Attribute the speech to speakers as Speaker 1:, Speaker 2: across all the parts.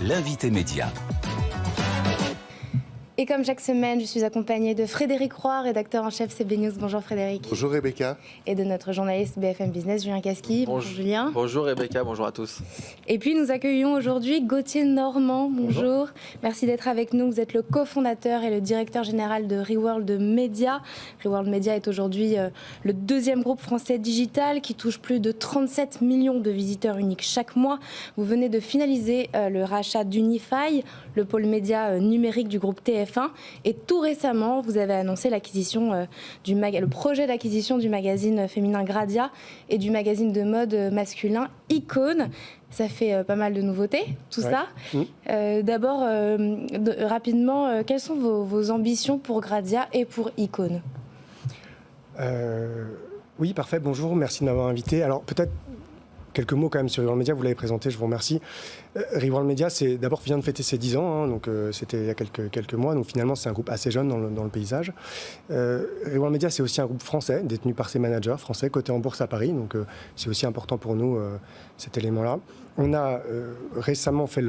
Speaker 1: l'invité média.
Speaker 2: Et comme chaque semaine, je suis accompagnée de Frédéric Roy, rédacteur en chef CB News. Bonjour Frédéric.
Speaker 3: Bonjour Rebecca.
Speaker 2: Et de notre journaliste BFM Business, Julien Casqui. Bonjour Julien.
Speaker 4: Bonjour Rebecca, bonjour à tous.
Speaker 2: Et puis nous accueillons aujourd'hui Gauthier Normand. Bonjour. Merci d'être avec nous. Vous êtes le cofondateur et le directeur général de Reworld Media. Reworld Media est aujourd'hui le deuxième groupe français digital qui touche plus de 37 millions de visiteurs uniques chaque mois. Vous venez de finaliser le rachat d'Unify, le pôle média numérique du groupe TF1. Et tout récemment, vous avez annoncé l'acquisition le projet d'acquisition du magazine féminin Gradia et du magazine de mode masculin Icône. Ça fait pas mal de nouveautés, tout ça. D'abord, rapidement, quelles sont vos ambitions pour Gradia et pour Icône ?
Speaker 5: Oui, parfait. Bonjour, merci de m'avoir invité. Alors peut-être quelques mots quand même sur Reworld Media, vous l'avez présenté, je vous remercie. Reworld Media, d'abord vient de fêter ses 10 ans, donc c'était il y a quelques mois, donc finalement c'est un groupe assez jeune dans le paysage. Reworld Media, c'est aussi un groupe français, détenu par ses managers français, coté en bourse à Paris, donc c'est aussi important pour nous cet élément-là. On a récemment fait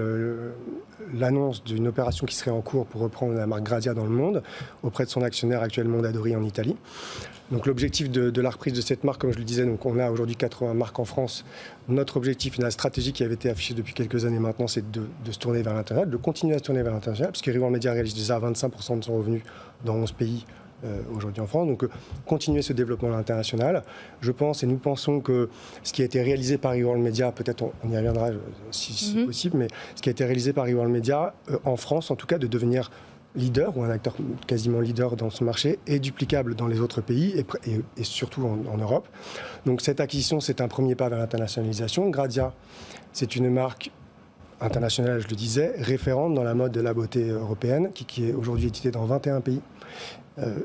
Speaker 5: l'annonce d'une opération qui serait en cours pour reprendre la marque Gradia dans le monde, auprès de son actionnaire actuel Mondadori en Italie. Donc l'objectif de la reprise de cette marque, comme je le disais, donc on a aujourd'hui 80 marques en France. Notre objectif, la stratégie qui avait été affichée depuis quelques années maintenant, c'est de se tourner vers l'international, de continuer à se tourner vers l'international, puisque Reworld Media réalise déjà 25% de son revenu dans 11 pays aujourd'hui en France. Donc continuer ce développement à l'international. Je pense et nous pensons que ce qui a été réalisé par Reworld Media, peut-être on y reviendra si c'est possible, mais ce qui a été réalisé par Reworld Media en France, en tout cas, de devenir leader ou un acteur quasiment leader dans son marché est duplicable dans les autres pays et surtout en Europe. Donc cette acquisition, c'est un premier pas vers l'internationalisation. Gradia, c'est une marque internationale, je le disais, référente dans la mode de la beauté européenne, qui est aujourd'hui éditée dans 21 pays.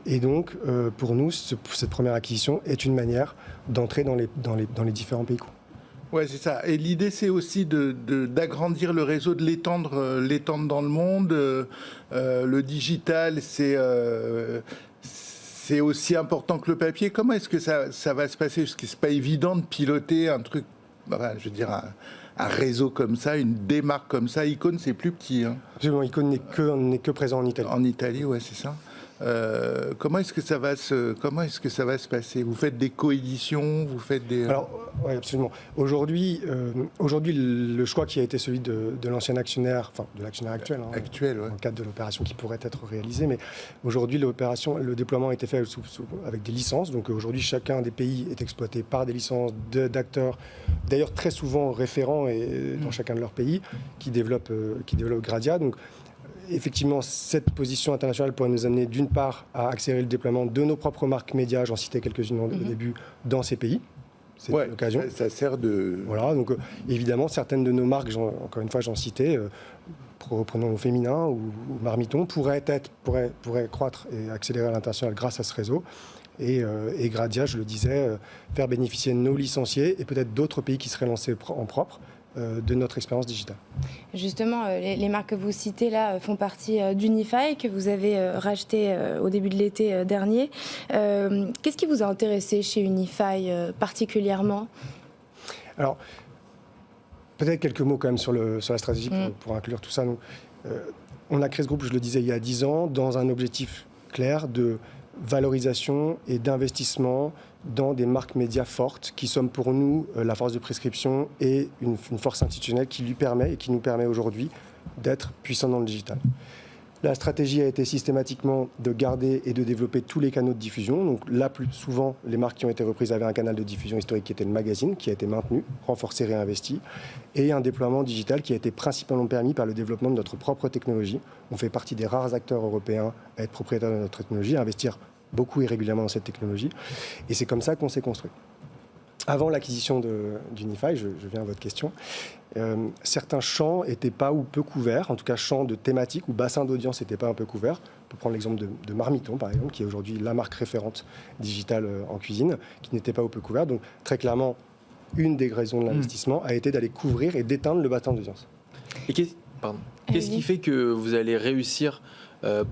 Speaker 5: Et donc, pour nous, cette première acquisition est une manière d'entrer dans les différents pays.
Speaker 3: Ouais, c'est ça. Et l'idée, c'est aussi d'agrandir le réseau, de l'étendre dans le monde. Le digital, c'est aussi important que le papier. Comment est-ce que ça va se passer ? Parce que c'est pas évident de piloter un truc, je veux dire, un réseau comme ça, une démarque comme ça. Icône, c'est plus petit. Hein.
Speaker 5: Absolument, Icône n'est que présent en Italie.
Speaker 3: En Italie, ouais, c'est ça. Comment est-ce que ça va se passer ? Vous faites des coéditions, vous faites des...
Speaker 5: Alors, oui, absolument. Aujourd'hui, le choix qui a été celui de l'ancien actionnaire, enfin de l'actionnaire actuel,
Speaker 3: actuel, ouais.
Speaker 5: dans le cadre de l'opération qui pourrait être réalisée, mais aujourd'hui le déploiement a été fait avec des licences. Donc aujourd'hui, chacun des pays est exploité par des licences d'acteurs, d'ailleurs très souvent référents dans chacun de leurs pays, qui développent Gradia. Donc, effectivement, cette position internationale pourrait nous amener d'une part à accélérer le déploiement de nos propres marques médias, j'en citais quelques-unes au début, dans ces pays. C'est l'occasion.
Speaker 3: Ça sert de...
Speaker 5: Voilà, donc évidemment, certaines de nos marques, encore une fois, j'en citais, prenons au féminin ou Marmiton, pourraient croître et accélérer à l'international grâce à ce réseau. Et Gradia, je le disais, faire bénéficier nos licenciés et peut-être d'autres pays qui seraient lancés en propre de notre expérience digitale.
Speaker 2: Justement, les marques que vous citez là font partie d'Unify, que vous avez racheté au début de l'été dernier. Qu'est-ce qui vous a intéressé chez Unify particulièrement ?
Speaker 5: Alors, peut-être quelques mots quand même sur la stratégie pour inclure tout ça. Donc, on a créé ce groupe, je le disais, il y a 10 ans, dans un objectif clair de valorisation et d'investissement dans des marques médias fortes qui sont pour nous la force de prescription et une force institutionnelle qui nous permet aujourd'hui d'être puissants dans le digital. La stratégie a été systématiquement de garder et de développer tous les canaux de diffusion. Donc là, plus souvent, les marques qui ont été reprises avaient un canal de diffusion historique qui était le magazine, qui a été maintenu, renforcé, réinvesti, et un déploiement digital qui a été principalement permis par le développement de notre propre technologie. On fait partie des rares acteurs européens à être propriétaires de notre technologie, à investir beaucoup et régulièrement dans cette technologie. Et c'est comme ça qu'on s'est construit. Avant l'acquisition d'Unify, je viens à votre question, certains champs n'étaient pas ou peu couverts, en tout cas champs de thématiques ou bassins d'audience n'étaient pas un peu couverts. On peut prendre l'exemple de Marmiton, par exemple, qui est aujourd'hui la marque référente digitale en cuisine, qui n'était pas ou peu couvert. Donc très clairement, une des raisons de l'investissement a été d'aller couvrir et d'éteindre le bassin d'audience.
Speaker 4: Et qu'est-ce qui fait que vous allez réussir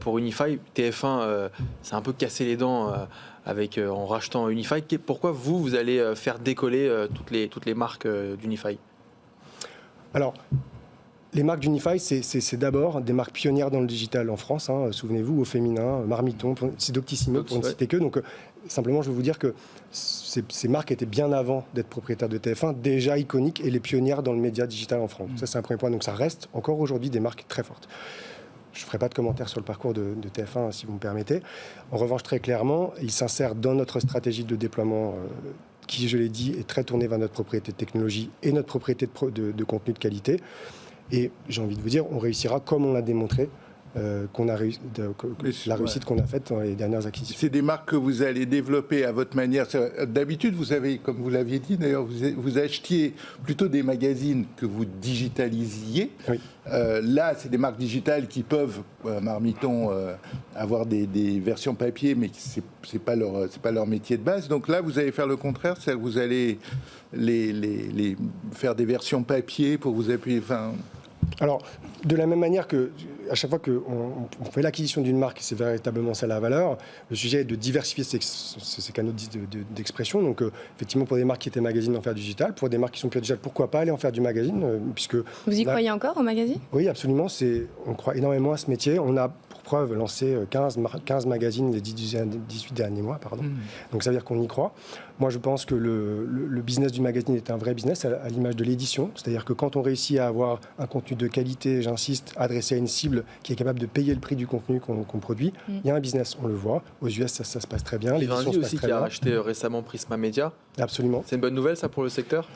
Speaker 4: pour Unify ? TF1 s'est un peu cassé les dents en rachetant Unify. Pourquoi vous allez faire décoller toutes les marques d'Unify ?
Speaker 5: Alors, Les marques d'Unify, c'est d'abord des marques pionnières dans le digital en France. Souvenez-vous, Au Féminin, Marmiton, c'est Doctissimo, pour ne citer que. Donc, simplement, je veux vous dire que ces marques étaient bien avant d'être propriétaires de TF1, déjà iconiques et les pionnières dans le média digital en France. Ça, c'est un premier point. Donc, ça reste encore aujourd'hui des marques très fortes. Je ne ferai pas de commentaires sur le parcours de TF1, si vous me permettez. En revanche, très clairement, il s'insère dans notre stratégie de déploiement qui, je l'ai dit, est très tournée vers notre propriété de technologie et notre propriété de contenu de qualité. Et j'ai envie de vous dire, on réussira comme on l'a démontré, la réussite qu'on a faite dans les dernières acquisitions.
Speaker 3: C'est des marques que vous allez développer à votre manière. D'habitude, vous avez, comme vous l'aviez dit d'ailleurs, vous achetiez plutôt des magazines que vous digitalissiez.
Speaker 5: Oui.
Speaker 3: Là, c'est des marques digitales qui peuvent, Marmiton, avoir des versions papier, mais c'est pas leur métier de base. Donc là, vous allez faire le contraire, c'est-à-dire que vous allez les faire des versions papier pour vous appuyer.
Speaker 5: Alors, de la même manière que à chaque fois qu'on fait l'acquisition d'une marque, c'est véritablement ça la valeur, le sujet est de diversifier ces canaux d'expression. Donc, effectivement, pour des marques qui étaient magazines, en faire du digital. Pour des marques qui sont pure digital, pourquoi pas aller en faire du magazine puisque
Speaker 2: Vous y croyez encore au magazine ?
Speaker 5: Oui, absolument. On croit énormément à ce métier. On a, pour preuve, lancé 15 magazines les 18 derniers mois. Donc, ça veut dire qu'on y croit. Moi, je pense que le business du magazine est un vrai business à l'image de l'édition. C'est-à-dire que quand on réussit à avoir un contenu de qualité, j'insiste, adressé à une cible qui est capable de payer le prix du contenu qu'on produit, il y a un business, on le voit. Aux US, ça se passe très bien.
Speaker 4: L'édition se passe aussi, qui a racheté récemment Prisma Media.
Speaker 5: Absolument.
Speaker 4: C'est une bonne nouvelle, ça, pour le secteur ?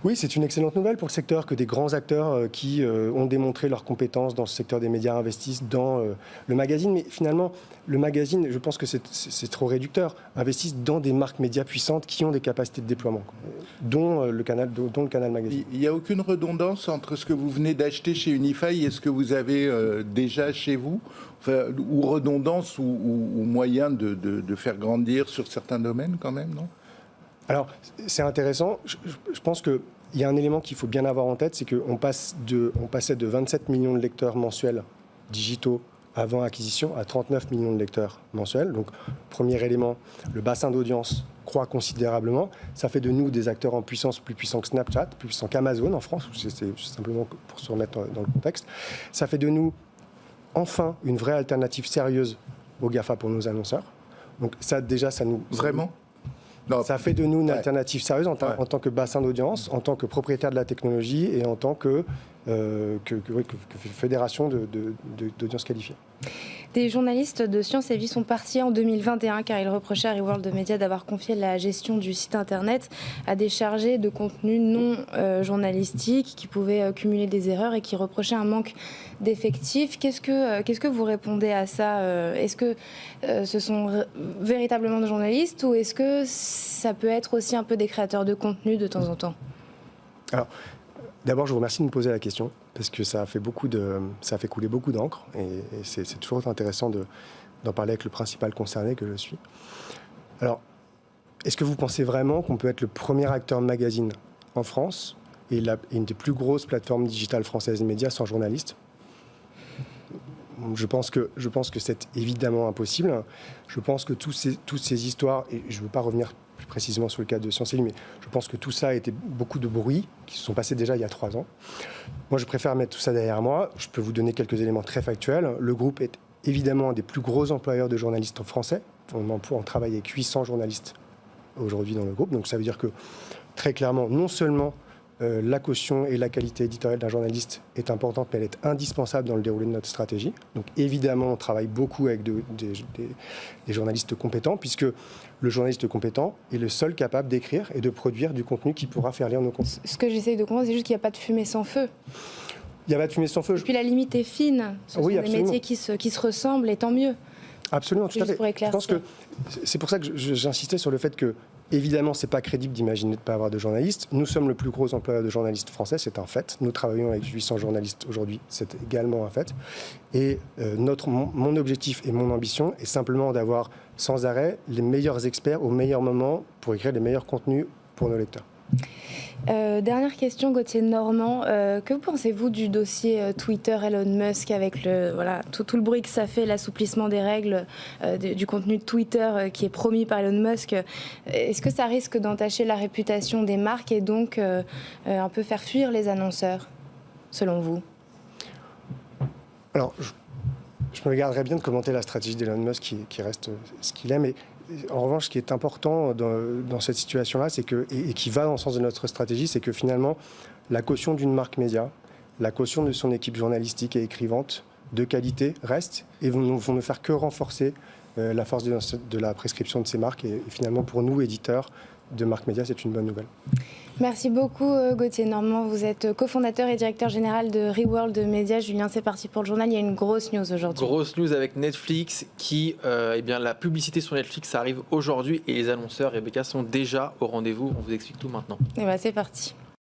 Speaker 5: Oui, c'est une excellente nouvelle pour le secteur que des grands acteurs qui ont démontré leurs compétences dans ce secteur des médias investissent dans le magazine. Mais finalement, le magazine, je pense que c'est trop réducteur, investissent dans des marques médias puissantes qui ont des capacités de déploiement, dont le canal magazine.
Speaker 3: Il n'y a aucune redondance entre ce que vous venez d'acheter chez Unify et ce que vous avez déjà chez vous, ou redondance ou moyen de faire grandir sur certains domaines quand même, non ?
Speaker 5: Alors, c'est intéressant. Je pense qu'il y a un élément qu'il faut bien avoir en tête, c'est qu'on passait de 27 millions de lecteurs mensuels digitaux avant acquisition à 39 millions de lecteurs mensuels. Donc, premier élément, le bassin d'audience croît considérablement. Ça fait de nous des acteurs en puissance plus puissants que Snapchat, plus puissants qu'Amazon en France. C'est simplement pour se remettre dans le contexte. Ça fait de nous, enfin, une vraie alternative sérieuse aux GAFA pour nos annonceurs. Donc, ça, déjà, ça nous...
Speaker 3: Vraiment ?
Speaker 5: Non. Ça fait de nous une alternative sérieuse en tant que bassin d'audience, en tant que propriétaire de la technologie et en tant que fédération d'audience qualifiée.
Speaker 2: Des journalistes de Science et Vie sont partis en 2021 car ils reprochaient à Reworld Media d'avoir confié la gestion du site internet à des chargés de contenu non journalistique qui pouvaient cumuler des erreurs et qui reprochaient un manque d'effectifs. Qu'est-ce que vous répondez à ça ? Est-ce que ce sont véritablement des journalistes ou est-ce que ça peut être aussi un peu des créateurs de contenu de temps en temps ?
Speaker 5: Alors, d'abord, je vous remercie de me poser la question parce que ça a fait couler beaucoup d'encre et c'est toujours intéressant d'en parler avec le principal concerné que je suis. Alors, est-ce que vous pensez vraiment qu'on peut être le premier acteur de magazine en France et une des plus grosses plateformes digitales françaises de médias sans journalistes ? Je pense que c'est évidemment impossible. Je pense que toutes ces histoires, et je ne veux pas revenir plus précisément sur le cas de Science et Vie, mais je pense que tout ça a été beaucoup de bruits qui se sont passés déjà il y a 3 ans. Moi, je préfère mettre tout ça derrière moi. Je peux vous donner quelques éléments très factuels. Le groupe est évidemment un des plus gros employeurs de journalistes français. On travaille avec 800 journalistes aujourd'hui dans le groupe. Donc ça veut dire que, très clairement, non seulement la caution et la qualité éditoriale d'un journaliste est importante, mais elle est indispensable dans le déroulé de notre stratégie. Donc évidemment, on travaille beaucoup avec des journalistes compétents, puisque le journaliste compétent est le seul capable d'écrire et de produire du contenu qui pourra faire lire nos contenus.
Speaker 2: Ce que j'essaye de comprendre, c'est juste qu'il n'y a pas de fumée sans feu.
Speaker 5: Il n'y a pas de fumée sans feu.
Speaker 2: Et puis la limite est fine. Ce sont des métiers qui se ressemblent, et tant mieux.
Speaker 5: Absolument, tout à fait. Je pense que c'est pour ça que j'insistais sur le fait que, évidemment, ce n'est pas crédible d'imaginer de ne pas avoir de journalistes. Nous sommes le plus gros employeur de journalistes français, c'est un fait. Nous travaillons avec 800 journalistes aujourd'hui, c'est également un fait. Et mon objectif et mon ambition est simplement d'avoir sans arrêt les meilleurs experts au meilleur moment pour écrire les meilleurs contenus pour nos lecteurs.
Speaker 2: Dernière question, Gauthier Normand. Que pensez-vous du dossier Twitter Elon Musk avec tout le bruit que ça fait, l'assouplissement des règles du contenu de Twitter qui est promis par Elon Musk? Est-ce que ça risque d'entacher la réputation des marques et donc un peu faire fuir les annonceurs, selon vous?
Speaker 5: Alors, je me garderais bien de commenter la stratégie d'Elon Musk qui reste ce qu'il est, mais en revanche, ce qui est important dans cette situation-là, c'est que, et qui va dans le sens de notre stratégie, c'est que finalement, la caution d'une marque média, la caution de son équipe journalistique et écrivante de qualité reste et vont ne faire que renforcer la force de la prescription de ces marques. Et finalement, pour nous, éditeurs de marques médias, c'est une bonne nouvelle.
Speaker 2: Merci beaucoup Gauthier Normand. Vous êtes cofondateur et directeur général de Reworld Media. Julien, c'est parti pour le journal. Il y a une grosse news aujourd'hui.
Speaker 4: Grosse news avec Netflix qui, la publicité sur Netflix, ça arrive aujourd'hui et les annonceurs, Rebecca, sont déjà au rendez-vous. On vous explique tout maintenant.
Speaker 2: Et bien, c'est parti.